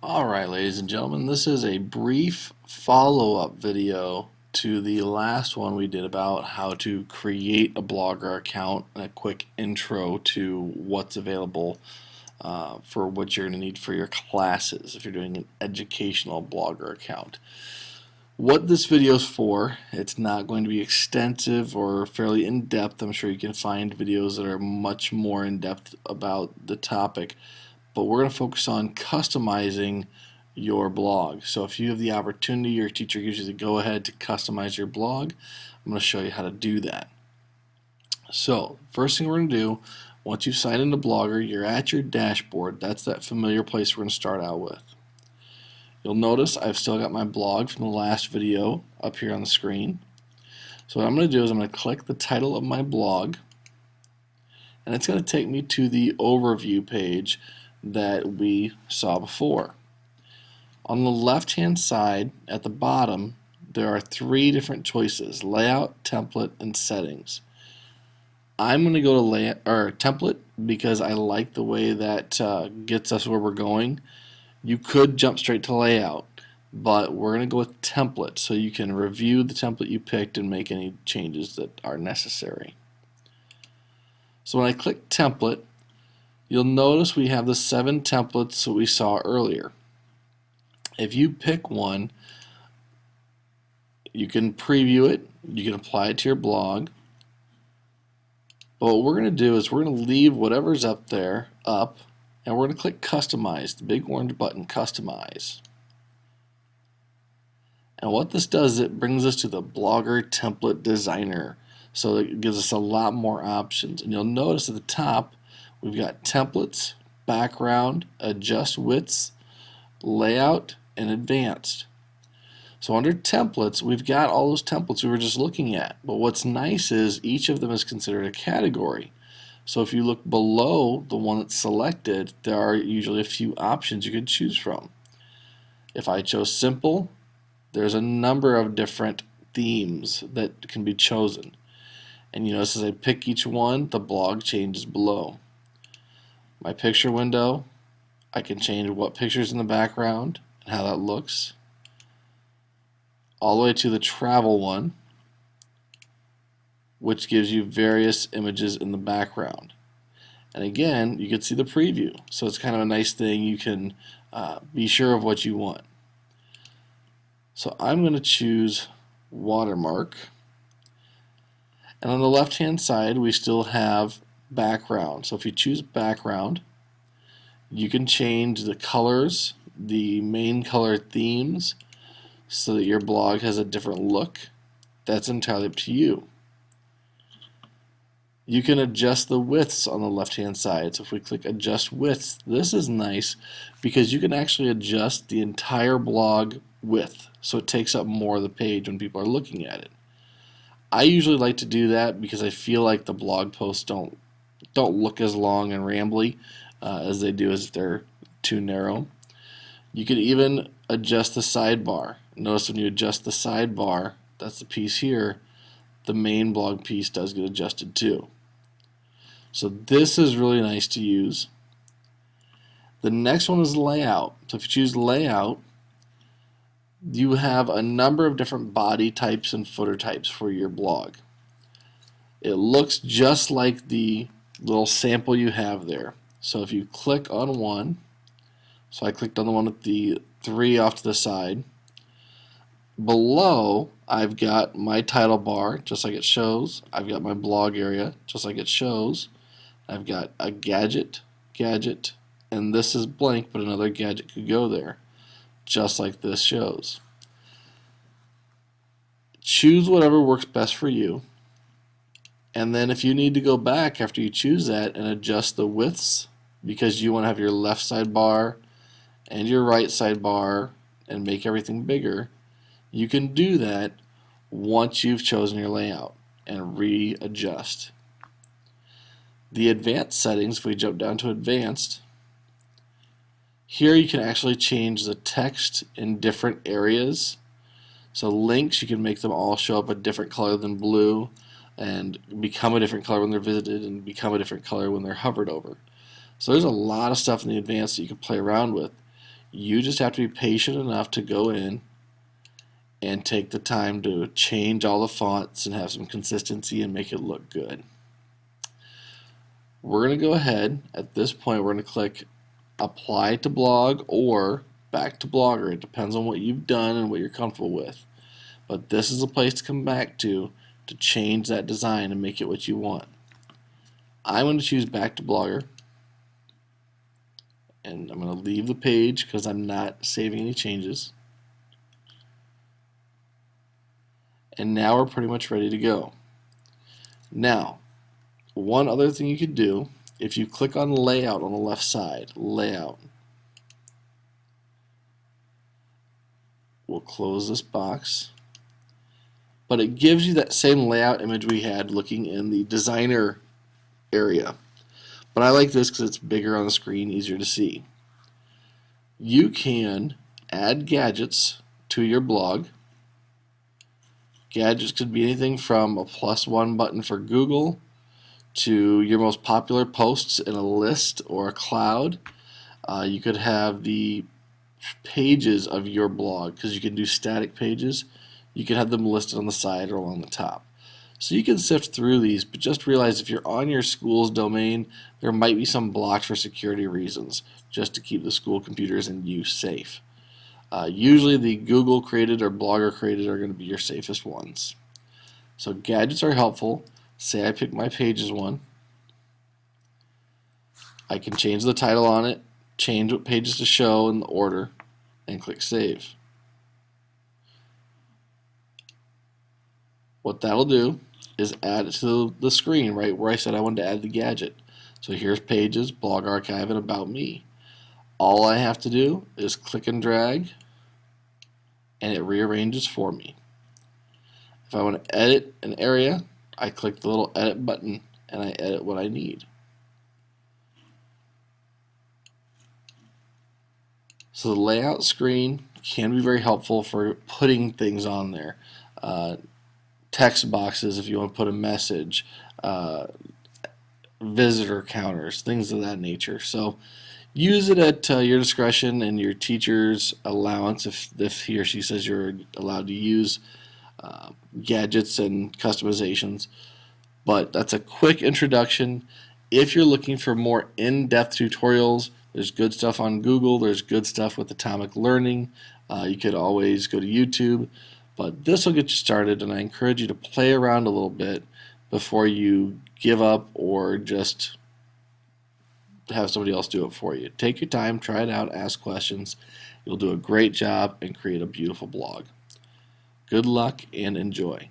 Alright, ladies and gentlemen, this is a brief follow-up video to the last one we did about how to create a Blogger account and a quick intro to what's available for what you're going to need for your classes if you're doing an educational Blogger account. What this video is for, it's not going to be extensive or fairly in-depth. I'm sure you can find videos that are much more in-depth about the topic, but we're going to focus on customizing your blog. So if you have the opportunity, your teacher gives you the go-ahead to customize your blog, I'm going to show you how to do that. So first thing we're going to do, once you've signed into Blogger, you're at your dashboard. That's that familiar place we're going to start out with. You'll notice I've still got my blog from the last video up here on the screen. So what I'm going to do is I'm going to click the title of my blog, and it's going to take me to the overview page that we saw before. On the left hand side at the bottom there are three different choices: layout, template, and settings. I'm going to go to layout or template because I like the way that gets us where we're going. You could jump straight to layout, but we're going to go with template so you can review the template you picked and make any changes that are necessary. So when I click template, you'll notice we have the 7 templates that we saw earlier. If you pick one, you can preview it, you can apply it to your blog, but what we're going to do is we're going to leave whatever's up there up, and we're going to click customize, the big orange button, customize. And what this does is it brings us to the Blogger Template Designer, so it gives us a lot more options. And you'll notice at the top we've got templates, background, adjust widths, layout, and advanced. So under templates, we've got all those templates we were just looking at, but what's nice is each of them is considered a category. So if you look below the one that's selected, there are usually a few options you could choose from. If I chose simple, there's a number of different themes that can be chosen. And you notice as I pick each one, the blog changes below. My picture window, I can change what picture's in the background and how that looks, all the way to the travel one, which gives you various images in the background. And again, you can see the preview, so it's kind of a nice thing. You can be sure of what you want. So I'm going to choose watermark, and on the left hand side we still have background. So if you choose background, you can change the colors, the main color themes, so that your blog has a different look. That's entirely up to you. You can adjust the widths on the left hand side. So if we click adjust widths, this is nice because you can actually adjust the entire blog width, so it takes up more of the page when people are looking at it. I usually like to do that because I feel like the blog posts don't look as long and rambly as they do if they're too narrow. You can even adjust the sidebar. Notice when you adjust the sidebar, that's the piece here, the main blog piece does get adjusted too. So this is really nice to use. The next one is layout. So if you choose layout, you have a number of different body types and footer types for your blog. It looks just like the little sample you have there. So if you click on one, so I clicked on the one with the 3 off to the side, below I've got my title bar just like it shows, I've got my blog area just like it shows, I've got a gadget, and this is blank but another gadget could go there just like this shows. Choose whatever works best for you, and then if you need to go back after you choose that and adjust the widths because you want to have your left sidebar and your right sidebar and make everything bigger, you can do that once you've chosen your layout and readjust. The advanced settings, if we jump down to advanced, here you can actually change the text in different areas. So links, you can make them all show up a different color than blue and become a different color when they're visited and become a different color when they're hovered over. So there's a lot of stuff in the advanced that you can play around with. You just have to be patient enough to go in and take the time to change all the fonts and have some consistency and make it look good. We're going to go ahead, at this point we're going to click apply to blog or back to Blogger. It depends on what you've done and what you're comfortable with. But this is a place to come back to change that design and make it what you want. I'm going to choose back to Blogger, and I'm going to leave the page because I'm not saving any changes. And now we're pretty much ready to go. Now, one other thing you could do, if you click on Layout on the left side, Layout, we'll close this box, but it gives you that same layout image we had looking in the designer area. But I like this because it's bigger on the screen, easier to see. You can add gadgets to your blog. Gadgets could be anything from a +1 button for Google to your most popular posts in a list or a cloud. You could have the pages of your blog, because you can do static pages. You can have them listed on the side or along the top. So you can sift through these, but just realize if you're on your school's domain, there might be some blocked for security reasons, just to keep the school computers and you safe. Usually the Google created or Blogger created are going to be your safest ones. So gadgets are helpful. Say I pick my pages one. I can change the title on it, change what pages to show in the order, and click Save. What that'll do is add it to the screen right where I said I wanted to add the gadget. So here's Pages, Blog Archive, and About Me. All I have to do is click and drag, and it rearranges for me. If I want to edit an area, I click the little edit button and I edit what I need. So the layout screen can be very helpful for putting things on there. Text boxes if you want to put a message, visitor counters, things of that nature. So use it at your discretion and your teacher's allowance if he or she says you're allowed to use gadgets and customizations. But that's a quick introduction. If you're looking for more in-depth tutorials, there's good stuff on Google, there's good stuff with Atomic Learning. You could always go to YouTube, but this will get you started, and I encourage you to play around a little bit before you give up or just have somebody else do it for you. Take your time, try it out, ask questions. You'll do a great job and create a beautiful blog. Good luck and enjoy.